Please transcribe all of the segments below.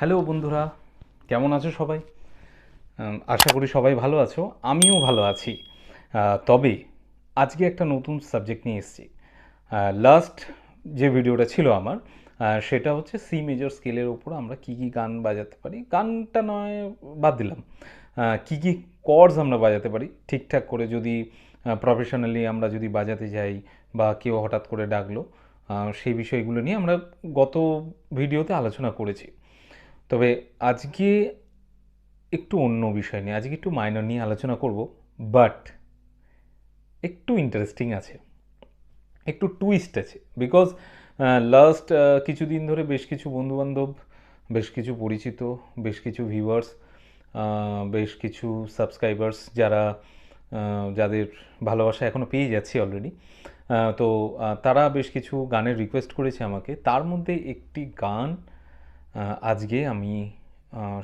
Hello বন্ধুরা, কেমন আছো সবাই? আশা করি সবাই ভালো আছো, আমিও ভালো আছি। তবে আজকে একটা নতুন সাবজেক্ট নিয়ে এসেছি। লাস্ট যে ভিডিওটা ছিল আমার, সেটা হচ্ছে সি মেজর স্কেলের ওপর আমরা কী কী গান বাজাতে পারি, গানটা নয় বাদ দিলাম, কী কী কর্ডস আমরা বাজাতে পারি ঠিকঠাক করে, যদি প্রফেশনালি আমরা যদি বাজাতে যাই বা কেউ হঠাৎ করে ডাকলো, সেই বিষয়গুলো নিয়ে আমরা গত ভিডিওতে আলোচনা করেছি। তবে আজকে একটু অন্য বিষয় নিয়ে, আজকে একটু মাইনর নিয়ে আলোচনা করব, বাট একটু ইন্টারেস্টিং আছে, একটু টুইস্ট আছে। বিকজ লাস্ট কিছুদিন ধরে বেশ কিছু বন্ধুবান্ধব, বেশ কিছু পরিচিত, বেশ কিছু ভিউয়ার্স, বেশ কিছু সাবস্ক্রাইবার্স যারা যাদের ভালোবাসা এখনও পেয়ে যাচ্ছি অলরেডি, তো তারা বেশ কিছু গানের রিকোয়েস্ট করেছে আমাকে। তার মধ্যে একটি গান আজকে আমি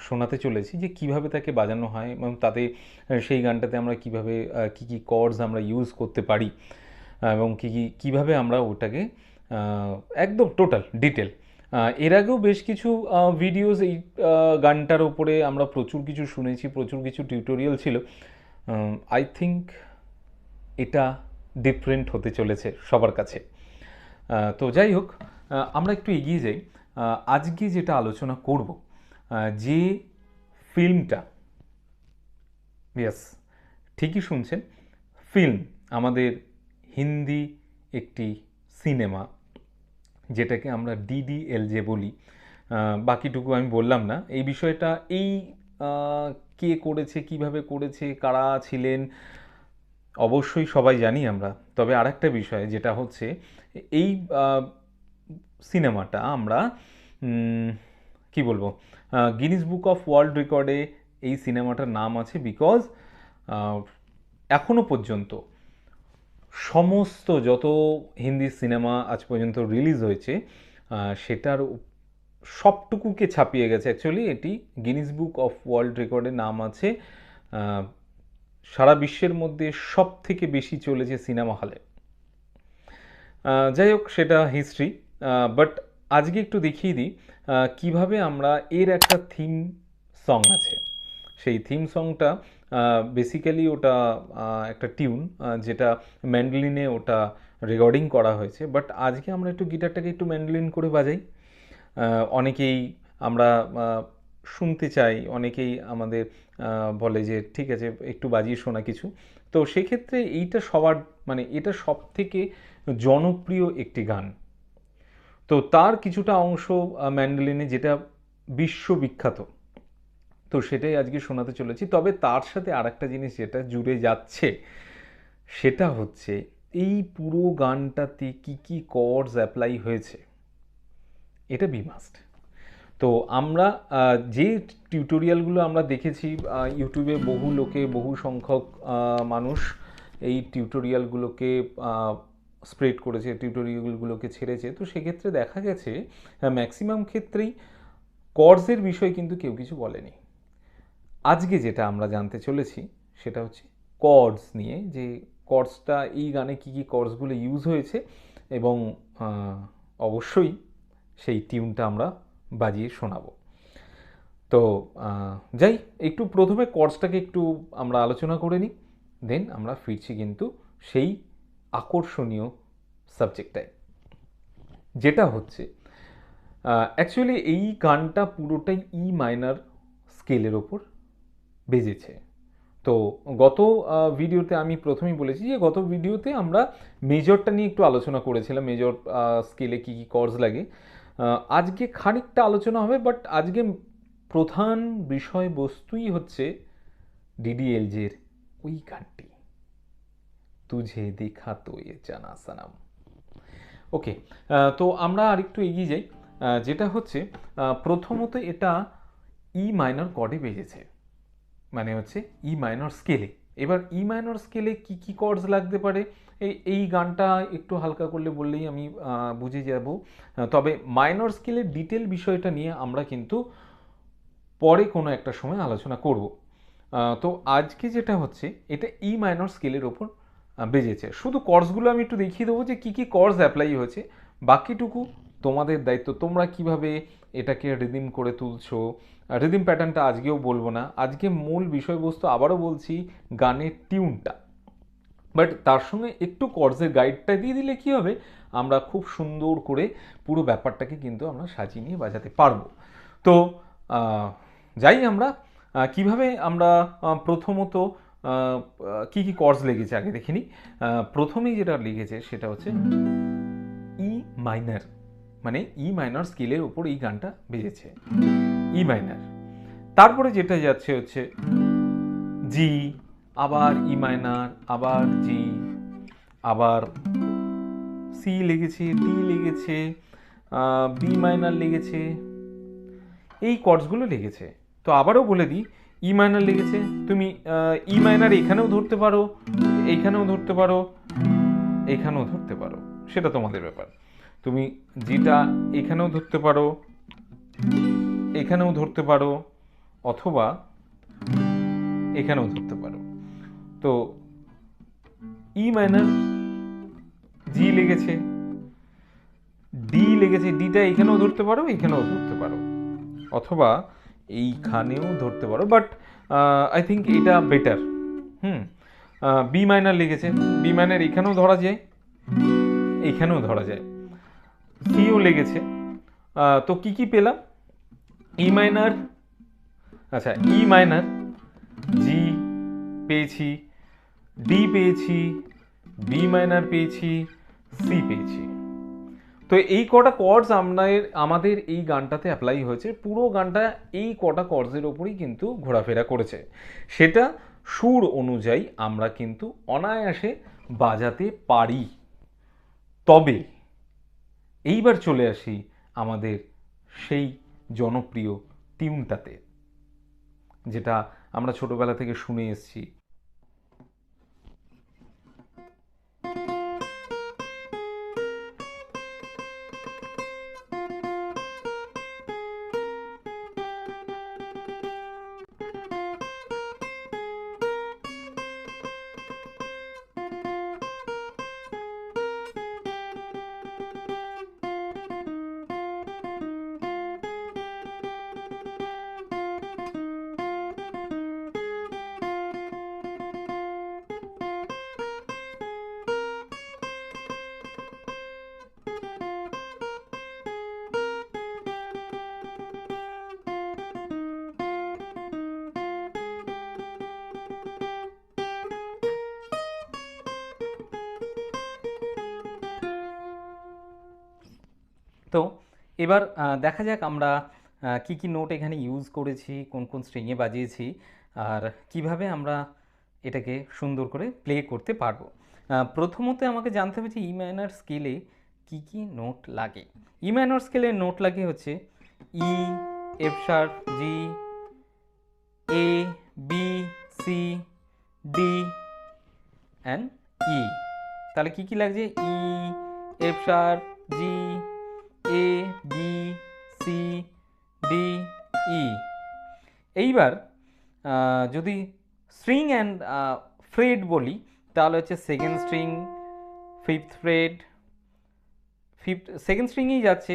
শোনাতে চলেছি, যে কিভাবে তাকে বাজানো হয় এবং তাতে সেই গানটাতে আমরা কিভাবে কী কী কর্ডস আমরা ইউজ করতে পারি, এবং কীভাবে আমরা ওটাকে একদম টোটাল ডিটেল। এর আগেও বেশ কিছু ভিডিওস এই গানটার উপরে আমরা প্রচুর কিছু শুনেছি, প্রচুর কিছু টিউটোরিয়াল ছিল। আই থিঙ্ক এটা ডিফারেন্ট হতে চলেছে সবার কাছে। তো যাই হোক, আমরা একটু এগিয়ে যাই। আজকে যেটা আলোচনা করব, যে ফিল্মটা, ইয়েস ঠিকই শুনছেন, ফিল্ম, আমাদের হিন্দি একটি সিনেমা, যেটাকে আমরা ডিডিএলজে বলি। বাকিটুকু আমি বললাম না। এই বিষয়টা, এই কে করেছে, কিভাবে করেছে, কারা ছিলেন, অবশ্যই সবাই জানি আমরা। তবে আরেকটা বিষয় যেটা হচ্ছে, এই সিনেমাটা আমরা কি বলবো, গিনিস বুক অফ ওয়ার্ল্ড রেকর্ডে এই সিনেমাটার নাম আছে, বিকজ এখনো পর্যন্ত সমস্ত যত হিন্দি সিনেমা আজ পর্যন্ত রিলিজ হয়েছে, সেটার সবটুকুকে ছাপিয়ে গেছে। অ্যাকচুয়ালি এটি গিনিস বুক অফ ওয়ার্ল্ড রেকর্ডের নাম আছে, সারা বিশ্বের মধ্যে সব থেকে বেশি চলেছে সিনেমা হলে। যাই হোক, সেটা হিস্ট্রি। বাট আজকে একটু দেখিয়ে দিই কীভাবে আমরা, এর একটা থিম সং আছে, সেই থিম সংটা বেসিক্যালি ওটা একটা টিউন, যেটা ম্যান্ডোলিনে ওটা রেকর্ডিং করা হয়েছে। বাট আজকে আমরা একটু গিটারটাকে একটু ম্যান্ডোলিন করে বাজাই। অনেকেই আমরা শুনতে চাই, অনেকেই আমাদের বলে যে ঠিক আছে একটু বাজিয়ে শোনা কিছু। তো সেক্ষেত্রে এইটা সবার, মানে এটা সব থেকে জনপ্রিয় একটি গান। তো তার কিছুটা অংশ ম্যান্ডোলিনে, যেটা বিশ্ববিখ্যাত, তো সেটাই আজকে শোনাতে চলেছি। তবে তার সাথে আর একটা জিনিস যেটা জুড়ে যাচ্ছে, সেটা হচ্ছে এই পুরো গানটাতে কি কি কর্ডস অ্যাপ্লাই হয়েছে, এটা বি মাস্ট। তো আমরা যে টিউটোরিয়ালগুলো আমরা দেখেছি ইউটিউবে, বহু লোকে, বহু সংখ্যক মানুষ এই টিউটোরিয়ালগুলোকে স্প্রেড করেছে, টিউটোরিয়ালগুলোকে ছেড়েছে। তো সেক্ষেত্রে দেখা গেছে ম্যাক্সিমাম ক্ষেত্রেই কর্ডসের বিষয় কিন্তু কেউ কিছু বলেনি। আজকে যেটা আমরা জানতে চলেছি সেটা হচ্ছে কর্ডস নিয়ে, যে কর্ডসটা এই গানে কী কী কর্ডসগুলো ইউজ হয়েছে, এবং অবশ্যই সেই টিউনটা আমরা বাজিয়ে শোনাবো। তো যাই, একটু প্রথমে কর্ডসটাকে একটু আমরা আলোচনা করে নিই, দেন আমরা ফিরছি কিন্তু সেই আকর্ষণীয় সাবজেক্টটায়, যেটা হচ্ছে অ্যাকচুয়ালি এই গানটা পুরোটাই ই মাইনর স্কেলের ওপর বেজেছে। তো গত ভিডিওতে আমি প্রথমেই বলেছি যে গত ভিডিওতে আমরা মেজরটা নিয়ে একটু আলোচনা করেছিলাম, মেজর স্কেলে কী কী কর্ডস লাগে। আজকে খানিকটা আলোচনা হবে, বাট আজকে প্রধান বিষয়বস্তুই হচ্ছে ডিডিএলজের ওই গানটি, তুঝে দেখা তো এ জানা সানাম। ওকে, তো আমরা আরেকটু এগিয়ে যাই। যেটা হচ্ছে প্রথমত এটা ই মাইনর কর্ডে বেজেছে, মানে হচ্ছে ই মাইনর স্কেলে। এবার ই মাইনর স্কেলে কী কী কর্ডস লাগতে পারে, এই গানটা একটু হালকা করলে বললেই আমি বুঝে যাব। তবে মাইনর স্কেলের ডিটেল বিষয়টা নিয়ে আমরা কিন্তু পরে কোনো একটা সময় আলোচনা করব। তো আজকে যেটা হচ্ছে, এটা ই মাইনর স্কেলের ওপর বেজেছে। শুধু কর্ডসগুলো আমি একটু দেখিয়ে দেবো যে কী কী কর্ডস অ্যাপ্লাই হয়েছে, বাকিটুকু তোমাদের দায়িত্ব তোমরা কিভাবে এটাকে রিদিম করে তুলছো। রিদিম প্যাটার্নটা আজকেও বলবো না, আজকে মূল বিষয়বস্তু আবারও বলছি গানের টিউনটা, বাট তার সঙ্গে একটু কর্ডসের গাইডটা দিয়ে দিলে কি হবে, আমরা খুব সুন্দর করে পুরো ব্যাপারটাকে কিন্তু আমরা সাজিয়ে নিয়ে বাজাতে পারবো। তো যাই আমরা কিভাবে আমরা প্রথমত কি কি কর্ডস লেগেছে আগে দেখে নিই। প্রথমেই যেটা লিখেছে সেটা হচ্ছে ই মাইনার, মানে ই মাইনর স্কেলের উপর এই গানটা বেজেছে, ই মাইনার। তারপরে যেটা যাচ্ছে হচ্ছে জি, আবার ই মাইনার, আবার জি, আবার সি লেগেছে, ডি লেগেছে, বি মাইনার লেগেছে, এই কর্ডসগুলো লেগেছে। তো আবারও বলে দিই, ই মাইনার লেগেছে, তুমি ই মাইনার এখানেও ধরতে পারো, এইখানেও ধরতে পারো, এইখানেও ধরতে পারো, সেটা তোমাদের ব্যাপার। তুমি জিটা এখানেও ধরতে পারো, এখানেও ধরতে পারো, অথবা এখানেও ধরতে পারো। তো ই মাইনার, জি লেগেছে, ডি লেগেছে, ডিটা এখানেও ধরতে পারো, এখানেও ধরতে পারো, অথবা এইখানেও ধরতে পারো, বাট আই থিঙ্ক এটা বেটার। বি মাইনার লেগেছে, বি মাইনার এখানেও ধরা যায়, এইখানেও ধরা যায়, সিও লেগেছে। তো কি কি পেলাম, ই মাইনার, আচ্ছা ই মাইনার, জি পেয়েছি, ডি পেয়েছি, বি মাইনার পেয়েছি, সি পেয়েছি। তো এই কটা কর্ডস আমাদের এই গানটাতে অ্যাপ্লাই হয়েছে, পুরো গানটা এই কটা কর্ডসের ওপরই কিন্তু ঘোরাফেরা করেছে। সেটা সুর অনুযায়ী আমরা কিন্তু অনায়াসে বাজাতে পারি। তবে এইবার চলে আসি আমাদের সেই জনপ্রিয় টিউনটাতে, যেটা আমরা ছোটবেলা থেকে শুনে এসেছি। তো এবার দেখা যাক আমরা কি কি নোট এখানে ইউজ করেছি, কোন কোন স্ট্রিংয়ে বাজিয়েছি, আর কিভাবে আমরা এটাকে সুন্দর করে প্লে করতে পারবো। প্রথমত আমাকে জানতে হবে যে ই মাইনর স্কেলে কি কি নোট লাগে। ই মাইনর স্কেলের নোট লাগে হচ্ছে E, F sharp, G, A, B, C, D and E. তাহলে কি কি লাগছে, E, F sharp, G, A, B, C, D, E. এইবার যদি স্ট্রিং অ্যান্ড ফ্রেড বলি, তাহলে হচ্ছে second string, fifth fret, second স্ট্রিংয়েই যাচ্ছে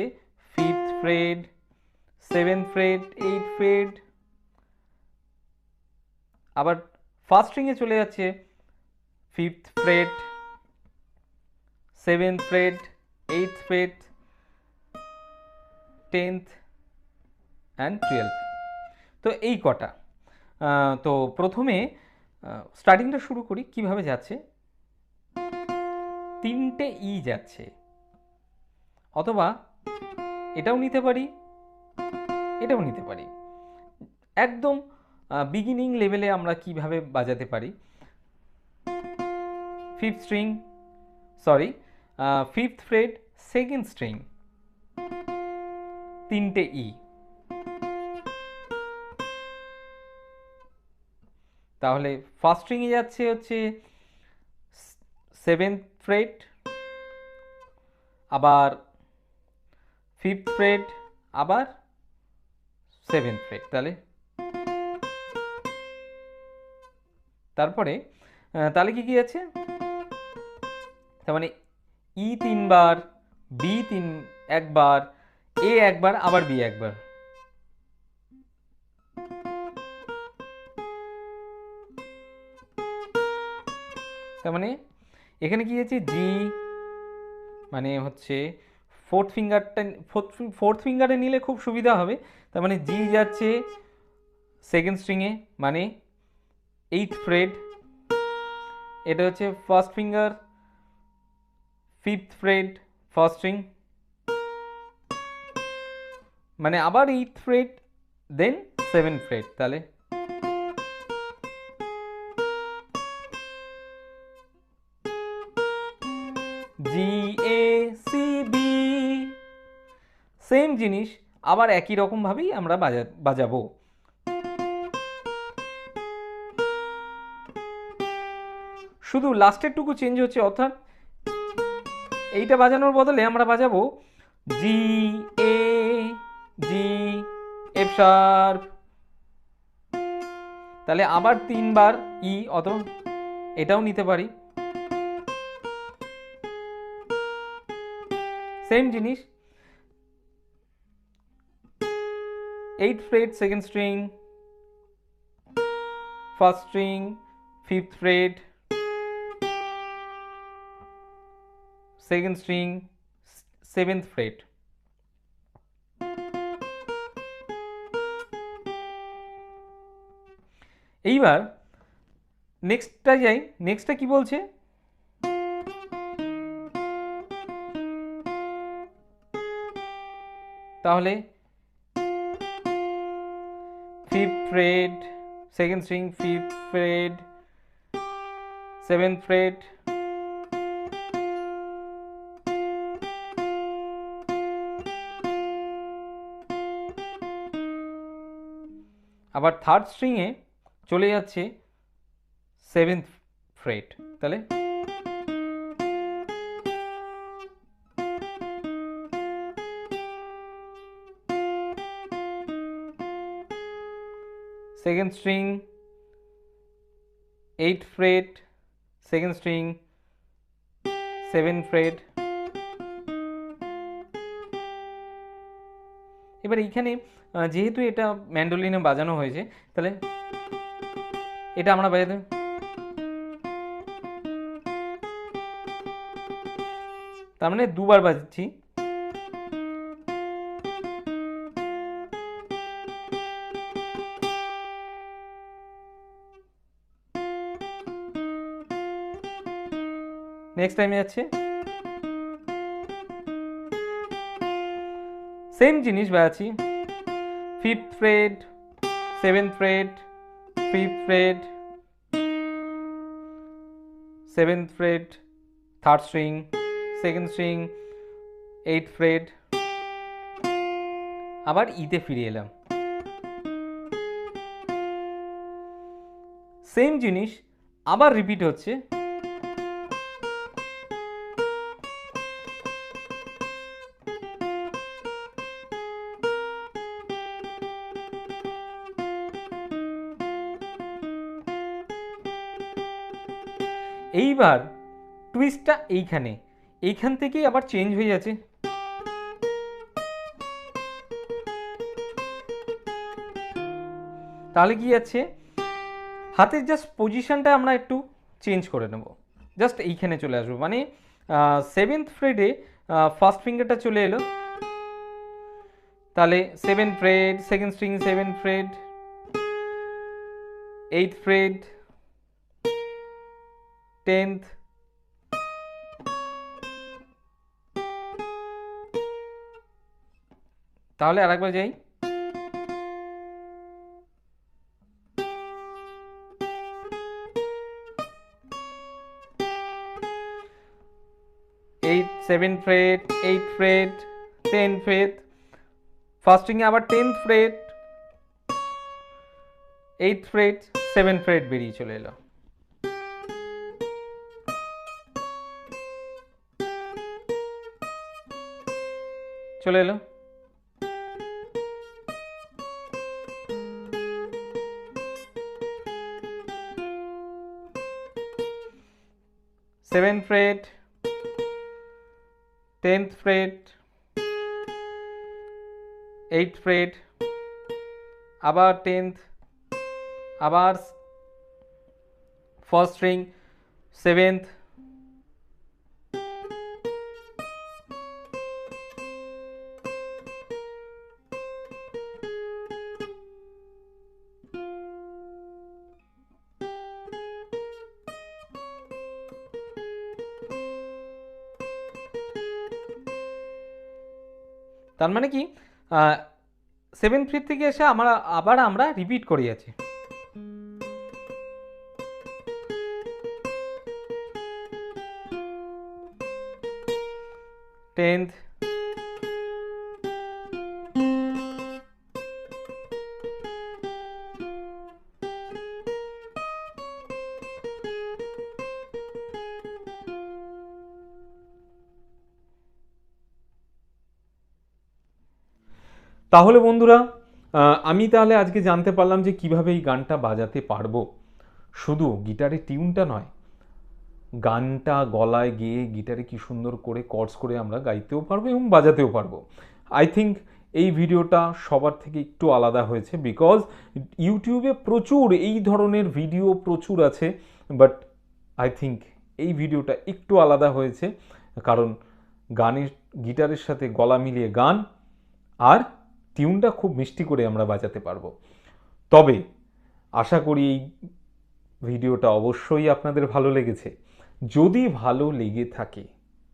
fifth fret, seventh fret, eight fret. আবার ফার্স্ট স্ট্রিংয়ে চলে যাচ্ছে fifth fret, seventh fret, eight fret, 10th and 12th। তো এই কটা। তো প্রথমে স্টার্টিংটা শুরু করি, কিভাবে যাচ্ছে, তিনটে ই যাচ্ছে, অথবা এটাও নিতে পারি, এটাও নিতে পারি। একদম বিগিনিং লেভেলে আমরা কিভাবে বাজাতে পারি, fifth string, sorry fifth fret, second string, তিনটে ই। তাহলে ফার্স্ট স্ট্রিংয়ে যাচ্ছে হচ্ছে সেভেন্থ ফ্রেড, আবার ফিফথ ফ্রেড, আবার সেভেন্থ ফ্রেড। তারপরে তাহলে কি কি আছে, তার মানে ই তিনবার, বি একবার, এ একবার, আবার বি একবার। তার মানে এখানে কি আছে, জি মানে হচ্ছে ফোর্থ ফিঙ্গারটা, ফোর্থ ফিঙ্গারে নিলে খুব সুবিধা হবে। তার মানে জি যাচ্ছে সেকেন্ড স্ট্রিংয়ে, মানে 8 ফ্রেড। এটা হচ্ছে first finger, 5th Fred first string, মানে আবার 8th ফ্রেড, দেন 7th ফ্রেড। তাহলে জি এ সি বি, সেম জিনিস আবার একই রকম ভাবেই আমরা বাজাবো। শুধু লাস্টের টুকু চেঞ্জ হচ্ছে, অর্থাৎ এইটা বাজানোর বদলে আমরা বাজাবো জি এ জি এফ শার্প। তাহলে আবার 3 বার ই, অথবা এটাও নিতে পারি, সেম জিনিস। 8th Fred second string, first string, 5th Fred second string, 7th Fred. এইবার নেক্সটটা যাই, নেক্সটটা কি বলছে, তাহলে 5th Fred second string, 5th Fred 7th Fred, আবার থার্ড স্ট্রিংয়ে চলে যাচ্ছে 7th ফ্রেড। তাহলে second string 8th Fred second string 7th Fred. এবার এইখানে যেহেতু এটা ম্যান্ডোলিনে বাজানো হয়েছে, তাহলে এটা আমরা বাজাতে, তার মানে দুবার বাজছি। নেক্সট টাইমে যাচ্ছে সেম জিনিস বাজাচ্ছি, 5th Fred 7th Fred 5th Fred 7th Fred third string second string 8th Fred, আবার ইতে ফিরে এলাম, সেম জিনিস আবার রিপিট হচ্ছে। এইবার টুইস্টটা এইখানে, এইখান থেকেই আবার চেঞ্জ হয়ে যাচ্ছে। তাহলে কি যাচ্ছে, হাতের জাস্ট পজিশনটা আমরা একটু চেঞ্জ করে নেব, জাস্ট এইখানে চলে আসবো, মানে 7th ফ্রেডে ফার্স্ট ফিঙ্গারটা চলে এলো, তাহলে 7th fret second string 7th fret 8th fret 10th, তাহলে আরেকবার যাই, seven fret 8th fret 10th fret first স্ট্রিংয়ে আবার 10th Fred 8th Fred 7th Fred বেরিয়ে চলে এলো। চলে এলো, seventh Fred 10th Fred 8th freight, আবার 10th, আবার ফার্স্ট স্ট্রিং, 7th, তার মানে কি 7th ফ্রেট থেকে এসে আবার আমরা রিপিট করিয়েছি। 10th, তাহলে বন্ধুরা আমি তাহলে আজকে জানতে পারলাম যে কিভাবে এই গানটা বাজাতে পারবো। শুধু গিটারে টিউনটা নয়, গানটা গলায় গেয়ে গিটারে কি সুন্দর করে কর্ডস করে আমরা গাইতেও পারবো এবং বাজাতেও পারবো। আই থিঙ্ক এই ভিডিওটা সবার থেকে একটু আলাদা হয়েছে, বিকজ ইউটিউবে প্রচুর এই ধরনের ভিডিও প্রচুর আছে, বাট আই থিঙ্ক এই ভিডিওটা একটু আলাদা হয়েছে, কারণ গানের গিটারের সাথে গলা মিলিয়ে গান আর টিউনটা খুব মিষ্টি করে আমরা বাজাতে পারবো। তবে আশা করি এই ভিডিওটা অবশ্যই আপনাদের ভালো লেগেছে। যদি ভালো লেগে থাকে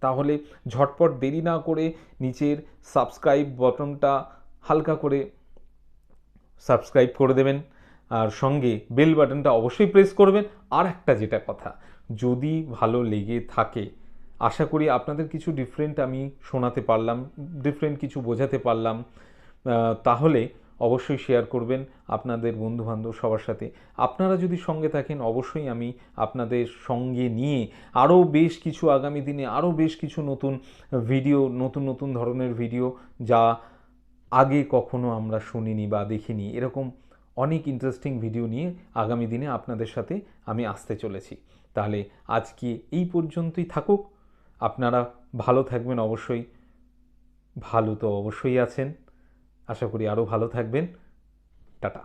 তাহলে ঝটপট দেরি না করে নিচের সাবস্ক্রাইব বাটনটা হালকা করে সাবস্ক্রাইব করে দেবেন, আর সঙ্গে বেল বাটনটা অবশ্যই প্রেস করবেন। আর একটা যেটা কথা, যদি ভালো লেগে থাকে আশা করি আপনাদের কিছু ডিফারেন্ট আমি শোনাতে পারলাম, ডিফারেন্ট কিছু বোঝাতে পারলাম, তাহলে অবশ্যই শেয়ার করবেন আপনাদের বন্ধুবান্ধব সবার সাথে। আপনারা যদি সঙ্গে থাকেন অবশ্যই আমি আপনাদের সঙ্গে নিয়ে আরও বেশ কিছু আগামী দিনে আরও বেশ কিছু নতুন ভিডিও, নতুন নতুন ধরনের ভিডিও যা আগে কখনো আমরা শুনিনি বা দেখিনি, এরকম অনেক ইন্টারেস্টিং ভিডিও নিয়ে আগামী দিনে আপনাদের সাথে আমি আসতে চলেছি। তাহলে আজকে এই পর্যন্তই থাকুক। আপনারা ভালো থাকবেন অবশ্যই, ভালো তো অবশ্যই আছেন, আশা করি আরও ভালো থাকবেন। টাটা।